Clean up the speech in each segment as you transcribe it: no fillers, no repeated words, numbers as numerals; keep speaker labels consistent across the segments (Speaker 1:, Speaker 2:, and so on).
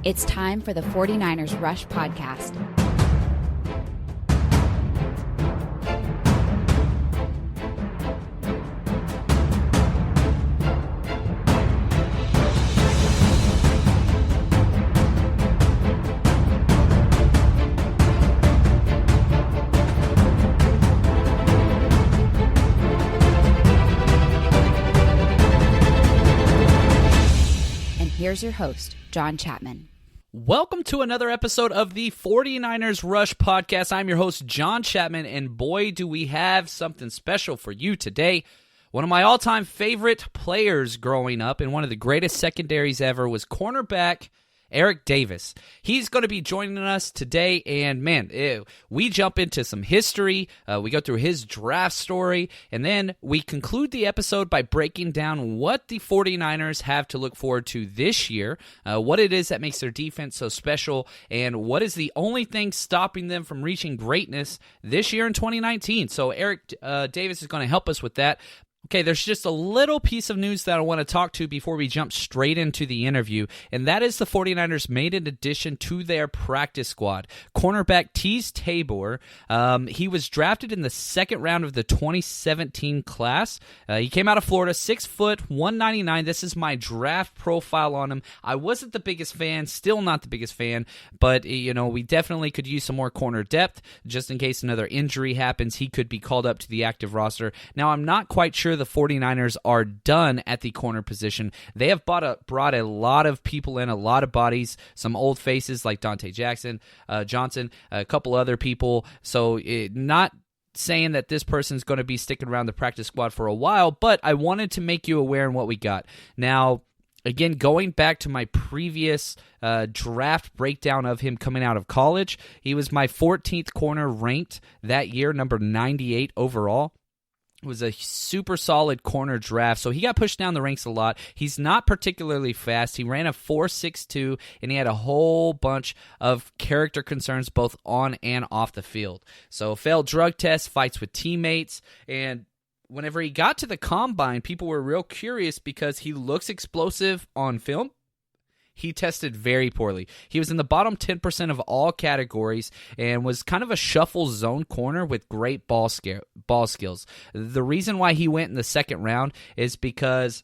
Speaker 1: It's time for the 49ers Rush podcast. And here's your host, John Chapman.
Speaker 2: Welcome to another episode of the 49ers Rush podcast. I'm your host, John Chapman, and boy, do we have something special for you today. One of my all-time favorite players growing up and one of the greatest secondaries ever was cornerback Eric Davis. He's going to be joining us today, and man, we jump into some history. We go through his draft story, and then we conclude the episode by breaking down what the 49ers have to look forward to this year, what it is that makes their defense so special, and what is the only thing stopping them from reaching greatness this year in 2019. So Eric Davis is going to help us with that. Okay, there's just a little piece of news that I want to talk to before we jump straight into the interview, and that is the 49ers made an addition to their practice squad. Cornerback Teez Tabor, he was drafted in the second round of the 2017 class. He came out of Florida, 6 foot, 199. This is my draft profile on him. I wasn't the biggest fan, still not the biggest fan, but we definitely could use some more corner depth just in case another injury happens. He could be called up to the active roster. Now, I'm not quite sure the 49ers are done at the corner position. They have brought a lot of people in, a lot of bodies, some old faces like Dante Johnson, a couple other people. So not saying that this person's going to be sticking around the practice squad for a while, but I wanted to make you aware of what we got. Now, again, going back to my previous draft breakdown of him coming out of college, he was my 14th corner ranked that year, number 98 overall. Was a super solid corner draft, so he got pushed down the ranks a lot. He's not particularly fast. He ran a 4.62, and he had a whole bunch of character concerns both on and off the field. So failed drug tests, fights with teammates, and whenever he got to the combine, people were real curious because he looks explosive on film. He tested very poorly. He was in the bottom 10% of all categories and was kind of a shuffle zone corner with great ball skills. The reason why he went in the second round is because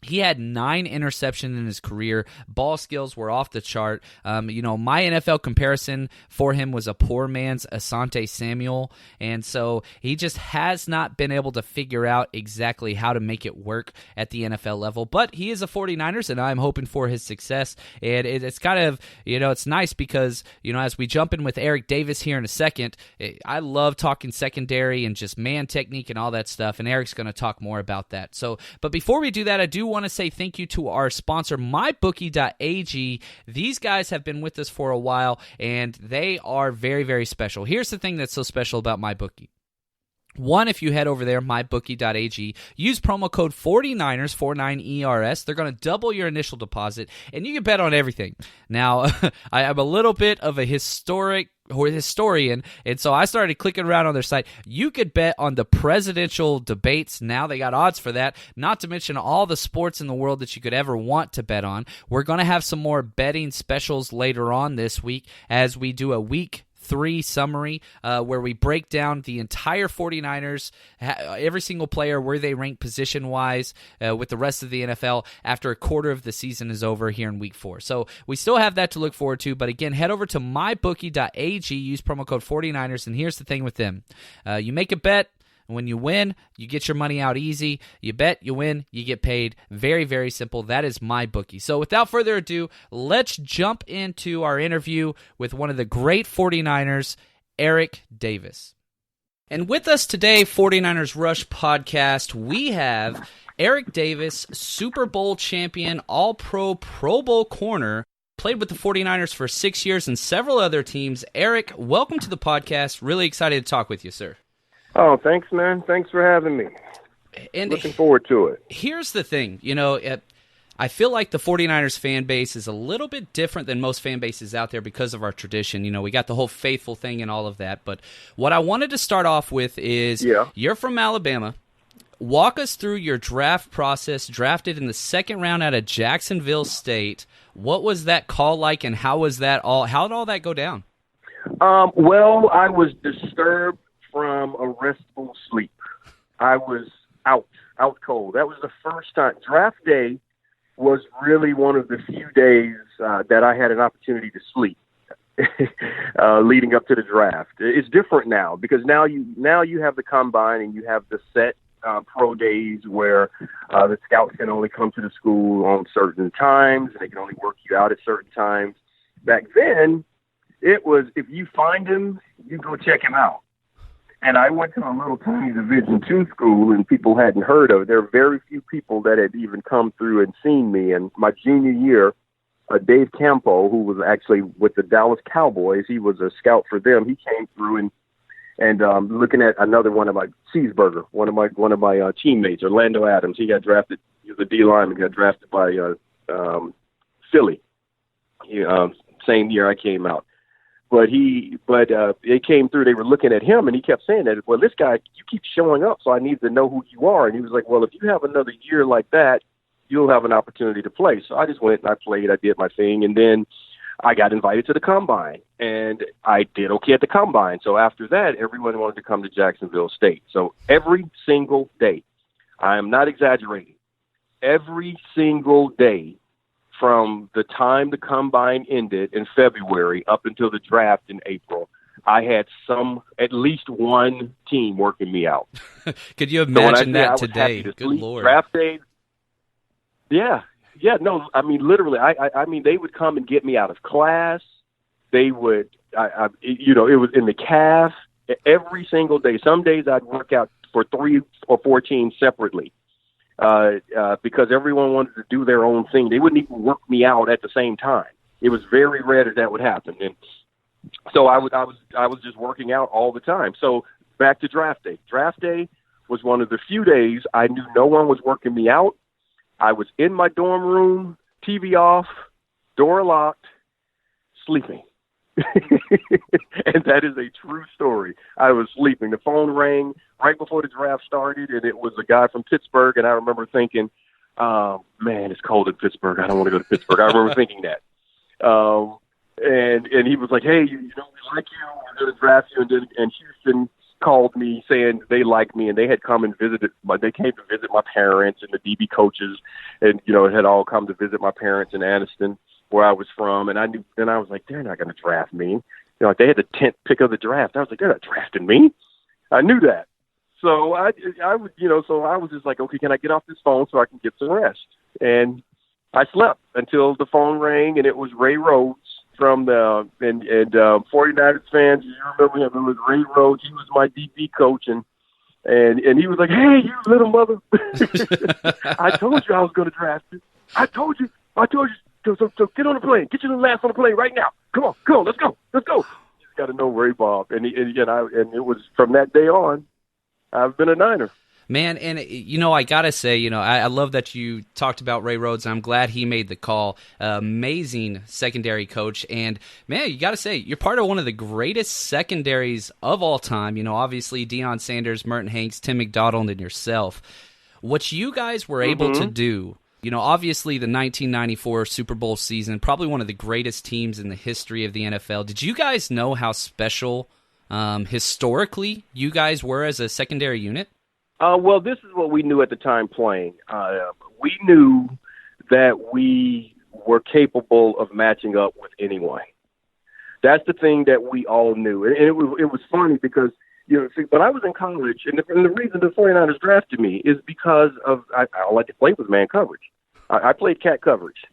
Speaker 2: he had 9 interceptions in his career. Ball skills were off the chart. My NFL comparison for him was a poor man's Asante Samuel, and so he just has not been able to figure out exactly how to make it work at the NFL level. But he is a 49ers, and I'm hoping for his success. And it's kind of, it's nice because, as we jump in with Eric Davis here in a second, I love talking secondary and just man technique and all that stuff, and Eric's going to talk more about that. So, but before we do that, I do want to say thank you to our sponsor, mybookie.ag. These guys have been with us for a while, and they are very, very special. Here's the thing that's so special about MyBookie. One, if you head over there, mybookie.ag, use promo code 49ers, 49ERS. They're going to double your initial deposit, and you can bet on everything. Now, I'm a little bit of a historian, and so I started clicking around on their site. You could bet on the presidential debates. Now they got odds for that, not to mention all the sports in the world that you could ever want to bet on. We're going to have some more betting specials later on this week as we do a week 3 summary where we break down the entire 49ers, every single player, where they rank position-wise with the rest of the NFL after a quarter of the season is over here in Week 4. So we still have that to look forward to, but again, head over to mybookie.ag, use promo code 49ers, and here's the thing with them. You make a bet. When you win, you get your money out easy. You bet, you win, you get paid. Very, very simple. That is MyBookie. So without further ado, let's jump into our interview with one of the great 49ers, Eric Davis. And with us today, 49ers Rush podcast, we have Eric Davis, Super Bowl champion, All-Pro, Pro Bowl corner, played with the 49ers for 6 years and several other teams. Eric, welcome to the podcast. Really excited to talk with you, sir.
Speaker 3: Oh, thanks, man. Thanks for having me.
Speaker 2: And
Speaker 3: looking forward to it.
Speaker 2: Here's the thing. I feel like the 49ers fan base is a little bit different than most fan bases out there because of our tradition. We got the whole faithful thing and all of that. But what I wanted to start off with is You're from Alabama. Walk us through your draft process, drafted in the second round out of Jacksonville State. What was that call like, and how did all that go down?
Speaker 3: Well, I was disturbed from a restful sleep. I was out cold. That was the first time. Draft day was really one of the few days that I had an opportunity to sleep leading up to the draft. It's different now because now you have the combine and you have the set pro days where the scouts can only come to the school on certain times and they can only work you out at certain times. Back then, it was if you find him, you go check him out. And I went to a little tiny Division II school, and people hadn't heard of it. There were very few people that had even come through and seen me. And my junior year, Dave Campo, who was actually with the Dallas Cowboys, he was a scout for them. He came through and looking at another one of my Cheeseburger, one of my teammates, Orlando Adams. He got drafted. He was a D lineman. He got drafted by Philly. Same year I came out. But they came through, they were looking at him, and he kept saying that, well, this guy, you keep showing up, so I need to know who you are. And he was like, well, if you have another year like that, you'll have an opportunity to play. So I just went and I played, I did my thing, and then I got invited to the combine, and I did okay at the combine. So after that, everyone wanted to come to Jacksonville State. So every single day, I am not exaggerating, every single day, from the time the combine ended in February up until the draft in April, I had at least one team working me out.
Speaker 2: Could you imagine that today?
Speaker 3: To
Speaker 2: Good Lord.
Speaker 3: Draft day. Yeah. No, I mean, literally, I mean, they would come and get me out of class. They would, it was in the calf every single day. Some days I'd work out for 3 or 4 teams separately. Because everyone wanted to do their own thing. They wouldn't even work me out at the same time. It was very rare that would happen. And so I was just working out all the time. So back to draft day. Draft day was one of the few days I knew no one was working me out. I was in my dorm room, TV off, door locked, sleeping. And that is a true story. I was sleeping. The phone rang right before the draft started, and it was a guy from Pittsburgh, and I remember thinking, man, it's cold in Pittsburgh. I don't want to go to Pittsburgh. I remember thinking that. And he was like, hey, we like you. We're going to draft you. And Houston called me saying they liked me, and they had come and visited. They came to visit my parents and the DB coaches, and, had all come to visit my parents in Anniston, where I was from. And I knew, and I was like, they're not going to draft me. They had the 10th pick of the draft. I was like, they're not drafting me. I knew that. So I was just like, okay, can I get off this phone so I can get some rest? And I slept until the phone rang, and it was Ray Rhodes from the 49ers fans. You remember him? It was Ray Rhodes. He was my DB coach, and he was like, hey, you little mother. I told you I was going to draft you. I told you. So get on the plane. Get your little ass on the plane right now. Come on, let's go. You just got to know Ray Bob. And it was from that day on, I've been a Niner.
Speaker 2: Man, and I gotta say, I love that you talked about Ray Rhodes. I'm glad he made the call. Amazing secondary coach, and man, you gotta say you're part of one of the greatest secondaries of all time. Obviously Deion Sanders, Merton Hanks, Tim McDonald, and yourself. What you guys were able to do. Obviously the 1994 Super Bowl season, probably one of the greatest teams in the history of the NFL. Did you guys know how special historically you guys were as a secondary unit?
Speaker 3: Well, this is what we knew at the time playing. We knew that we were capable of matching up with anyone. That's the thing that we all knew. And it was funny because, when I was in college, and the reason the 49ers drafted me is because of I like to play with man coverage. I played cat coverage.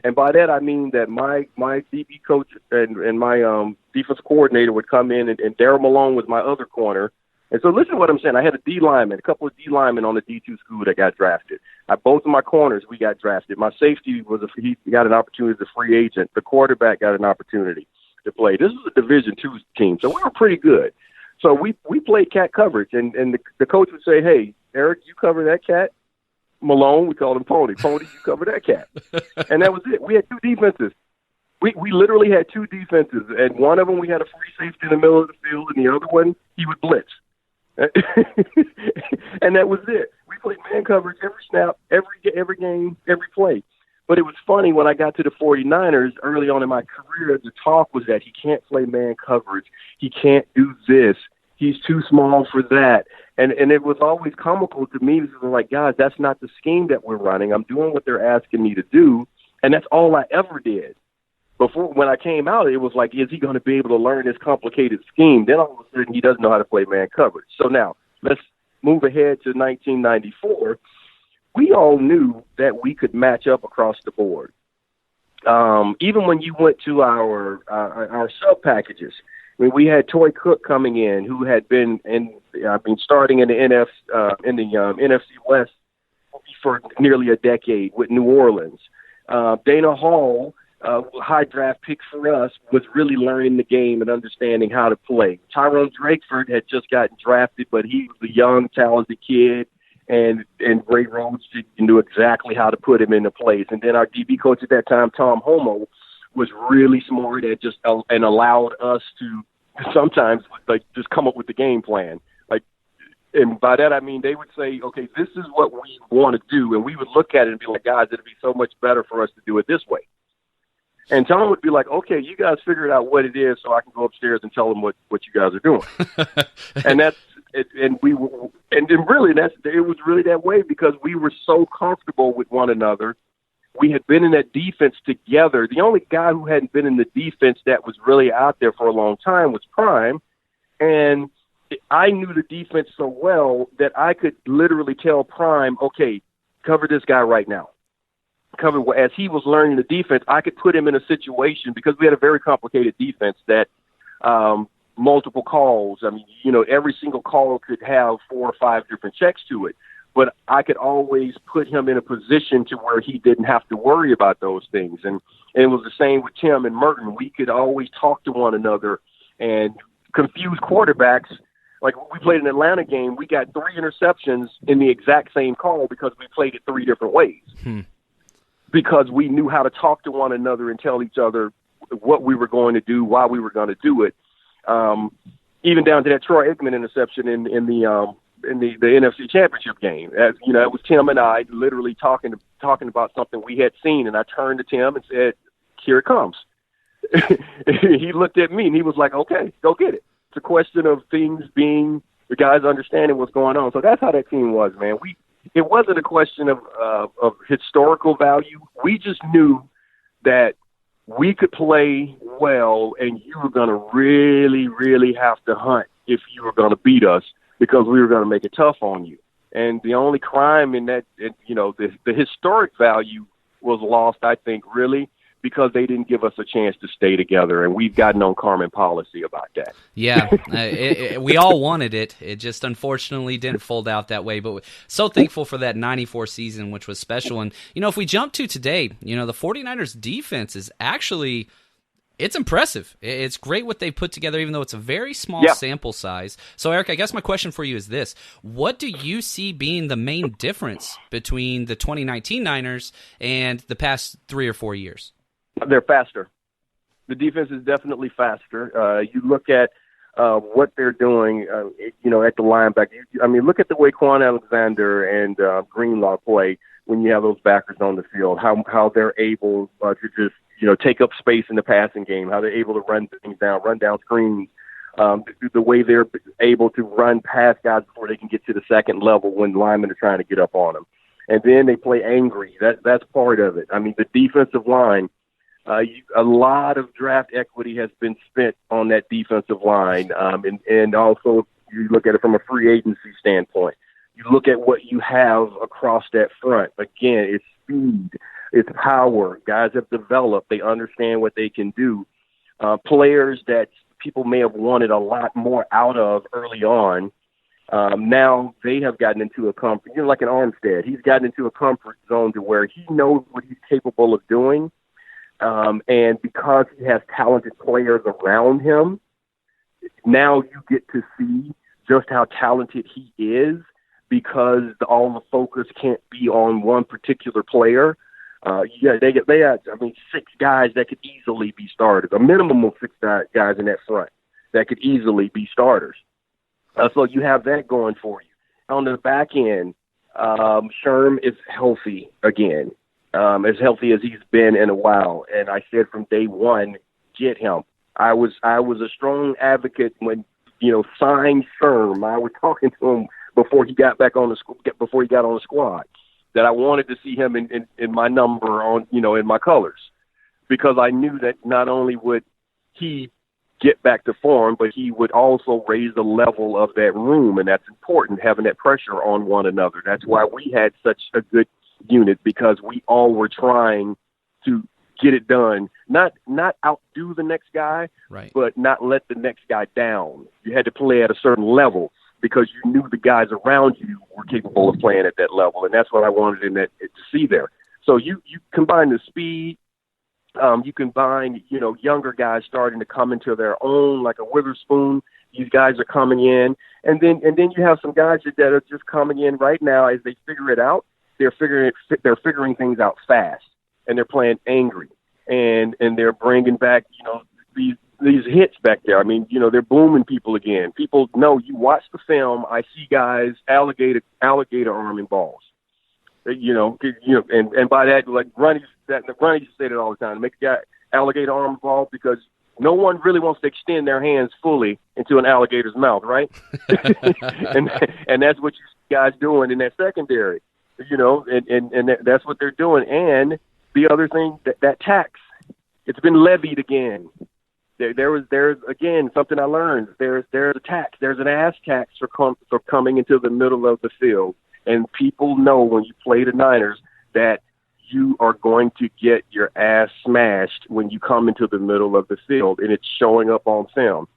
Speaker 3: And by that I mean that my DB coach and my defense coordinator would come in, and Darryl Malone was my other corner. And so listen to what I'm saying. I had a couple of D linemen on the D2 school that got drafted. Both of my corners, we got drafted. My safety he got an opportunity as a free agent. The quarterback got an opportunity to play. This was a Division II team, so we were pretty good. So we played cat coverage, and the coach would say, hey, Eric, you cover that cat. Malone, we called him Pony. Pony, you cover that cat. And that was it. We had 2 defenses. We literally had 2 defenses, and one of them we had a free safety in the middle of the field, and the other one he would blitz. And that was it. We played man coverage every snap, every game, every play. But it was funny when I got to the 49ers early on in my career, the talk was that he can't play man coverage. He can't do this. He's too small for that. And it was always comical to me. It was like, guys, that's not the scheme that we're running. I'm doing what they're asking me to do, and that's all I ever did. Before, when I came out, it was like, is he going to be able to learn this complicated scheme? Then all of a sudden, he doesn't know how to play man coverage. So now, let's move ahead to 1994. We all knew that we could match up across the board. Even when you went to our sub packages, I mean, we had Toy Cook coming in, who had been starting in the NFC West for nearly a decade with New Orleans. Dana Hall, high draft pick for us, was really learning the game and understanding how to play. Tyrone Drakeford had just gotten drafted, but he was a young, talented kid, and Ray Rhodes knew exactly how to put him into place. And then our DB coach at that time, Tom Homo, was really smart at and allowed us to sometimes just come up with the game plan. And by that I mean they would say, okay, this is what we want to do, and we would look at it and be like, guys, it'd be so much better for us to do it this way. And Tom would be like, okay, you guys figure out what it is, so I can go upstairs and tell them what you guys are doing. And that's it. And it was really that way because we were so comfortable with one another. We had been in that defense together. The only guy who hadn't been in the defense that was really out there for a long time was Prime. And I knew the defense so well that I could literally tell Prime, okay, cover this guy right now. As he was learning the defense, I could put him in a situation because we had a very complicated defense that multiple calls. I mean, every single call could have 4 or 5 different checks to it. But I could always put him in a position to where he didn't have to worry about those things. And it was the same with Tim and Merton. We could always talk to one another and confuse quarterbacks. Like when we played an Atlanta game, we got 3 interceptions in the exact same call because we played it 3 different ways. Because we knew how to talk to one another and tell each other what we were going to do, why we were going to do it. Even down to that Troy Aikman interception in the NFC Championship game. As it was Tim and I literally talking about something we had seen, and I turned to Tim and said, "Here it comes." He looked at me and he was like, "Okay, go get it." It's a question of things being the guys understanding what's going on. So that's how that team was, man. It wasn't a question of historical value. We just knew that we could play well, and you were going to really, really have to hunt if you were going to beat us, because we were going to make it tough on you. And the only crime in that, the historic value was lost, I think, really, because they didn't give us a chance to stay together, and we've got no Carmen policy about that.
Speaker 2: Yeah, we all wanted it. It just unfortunately didn't fold out that way, but so thankful for that 94 season, which was special. And, if we jump to today, the 49ers defense is actually... It's impressive. It's great what they've put together, even though it's a very small sample size. So, Eric, I guess my question for you is this. What do you see being the main difference between the 2019 Niners and the past 3 or 4 years?
Speaker 3: They're faster. The defense is definitely faster. You look at what they're doing, at the linebacker. Look at the way Quan Alexander and Greenlaw play when you have those backers on the field, how they're able to just, take up space in the passing game, how they're able to run things down, run down screens, the way they're able to run past guys before they can get to the second level when linemen are trying to get up on them. And then they play angry. That's part of it. The defensive line, a lot of draft equity has been spent on that defensive line. And also you look at it from a free agency standpoint. You look at what you have across that front. Again, it's speed. It's power. Guys have developed. They understand what they can do. Players that people may have wanted a lot more out of early on, now they have gotten into a comfort, like an Armstead. He's gotten into a comfort zone to where he knows what he's capable of doing. And because he has talented players around him, now you get to see just how talented he is, because all the focus can't be on one particular player. They had 6 guys that could easily be starters, a minimum of 6 guys in that front that could easily be starters. So you have that going for you. On the back end, Sherm is healthy again. as healthy as he's been in a while. And I said from day one, get him. I was a strong advocate when, sign Sherm. I was talking to him before he got back on before he got on the squad, that I wanted to see him in my number on, in my colors, because I knew that not only would he get back to form, but he would also raise the level of that room. And that's important, having that pressure on one another. That's why we had such a good unit, because we all were trying to get it done, not outdo the next guy,
Speaker 2: right,
Speaker 3: but not let the next guy down. You had to play at a certain level because you knew the guys around you were capable of playing at that level, and that's what I wanted to see there. So you combine the speed, you combine younger guys starting to come into their own, like a Witherspoon. These guys are coming in, and then you have some guys that are just coming in right now as they figure it out. They're figuring things out fast, and they're playing angry, and they're bringing back these hits back there. I mean, they're booming people again. People know, you watch the film. I see guys alligator arming balls. And by that, like Ronnie said it all the time. Make a guy alligator arm ball, because no one really wants to extend their hands fully into an alligator's mouth, right? and that's what you see guys doing in that secondary. And that's what they're doing. And the other thing, that tax, it's been levied again. There's again something I learned. There's a tax. There's an ass tax for coming into the middle of the field. And people know when you play the Niners that you are going to get your ass smashed when you come into the middle of the field, and it's showing up on film.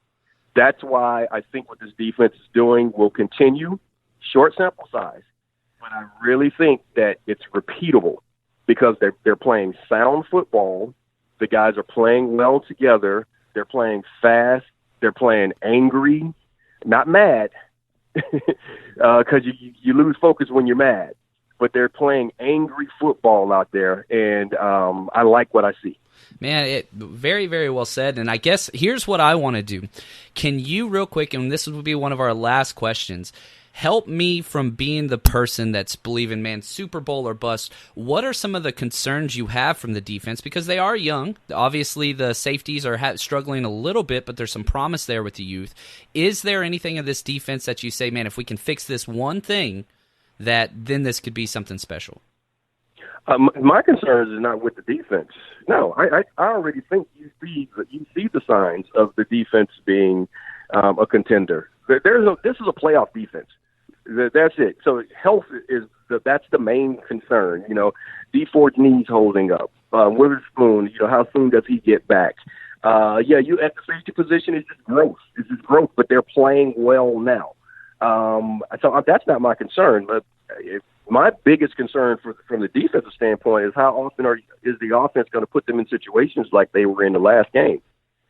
Speaker 3: That's why I think what this defense is doing will continue. Short sample size. But I really think that it's repeatable, because they're playing sound football. The guys are playing well together. They're playing fast. They're playing angry, not mad, because you lose focus when you're mad. But they're playing angry football out there, and I like what I see.
Speaker 2: Man, very, very well said. And I guess here's what I want to do. Can you, real quick, and this will be one of our last questions, help me from being the person that's believing, man, Super Bowl or bust. What are some of the concerns you have from the defense? Because they are young. Obviously, the safeties are struggling a little bit, but there's some promise there with the youth. Is there anything in this defense that you say, man, if we can fix this one thing, that then this could be something special?
Speaker 3: My concern is not with the defense. No, I already think you see the signs of the defense being a contender. This is a playoff defense. That's it. So health that's the main concern. D Ford's knees holding up. Witherspoon, how soon does he get back? You at the safety position is just growth. It's just growth, but they're playing well now. So that's not my concern. But my biggest concern from the defensive standpoint is how often is the offense going to put them in situations like they were in the last game.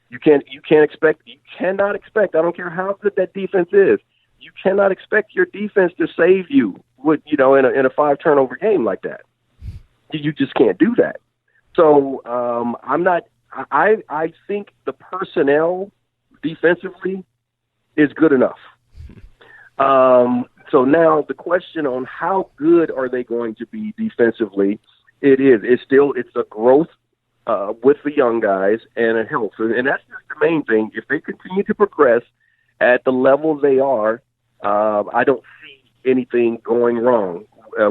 Speaker 3: You cannot expect. I don't care how good that defense is. You cannot expect your defense to save you in a 5 turnover game like that. You just can't do that. So I'm not. I think the personnel defensively is good enough. So now the question on how good are they going to be defensively? It's a growth with the young guys and a health, and that's just the main thing. If they continue to progress at the level they are, I don't see anything going wrong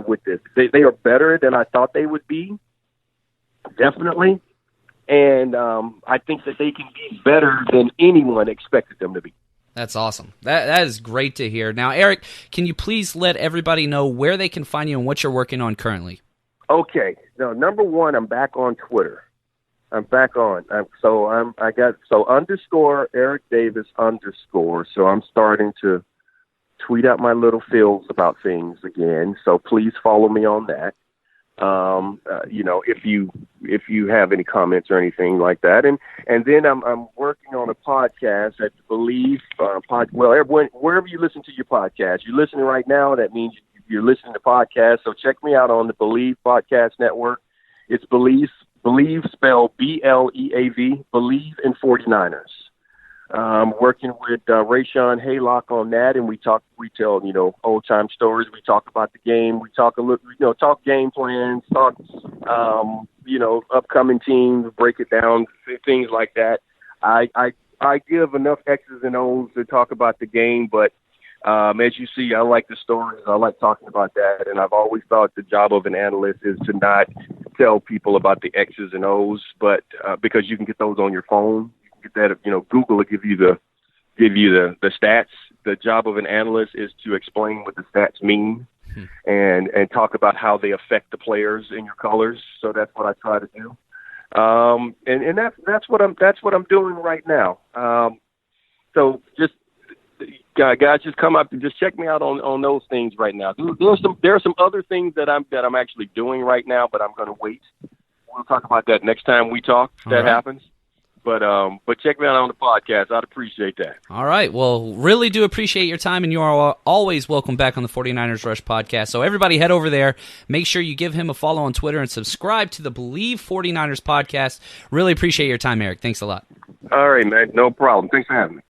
Speaker 3: with this. They are better than I thought they would be, definitely, and I think that they can be better than anyone expected them to be.
Speaker 2: That's awesome. That is great to hear. Now, Eric, can you please let everybody know where they can find you and what you're working on currently?
Speaker 3: Okay. Now, number one, I'm back on Twitter. I'm back on. So _ Eric Davis _ So I'm starting to tweet out my little feels about things again. So please follow me on that. If you have any comments or anything like that, and then I'm working on a podcast at Believe wherever you listen to your podcast. You're listening right now. That means you're listening to podcasts. So check me out on the Believe Podcast Network. It's Believe spelled BLEAV, Believe in 49ers. Working with Rayshawn Haylock on that, and we tell old time stories. We talk about the game. We talk talk game plans, talk upcoming teams, break it down, things like that. I give enough X's and O's to talk about the game, but as you see, I like the stories. I like talking about that, and I've always thought the job of an analyst is to not tell people about the X's and O's, but because you can get those on your phone, you can get that. Google will give you the stats. The job of an analyst is to explain what the stats mean and talk about how they affect the players in your colors. So that's what I try to do. And that's what I'm doing right now. So just guys, just come up and just check me out on those things right now. There are some other things that I'm actually doing right now, but I'm going to wait. We'll talk about that next time we talk. If that happens. But check me out on the podcast. I'd appreciate that.
Speaker 2: All right. Well, really do appreciate your time, and you are always welcome back on the 49ers Rush podcast. So everybody head over there. Make sure you give him a follow on Twitter and subscribe to the Believe 49ers podcast. Really appreciate your time, Eric. Thanks a lot.
Speaker 3: All right, man. No problem. Thanks for having me.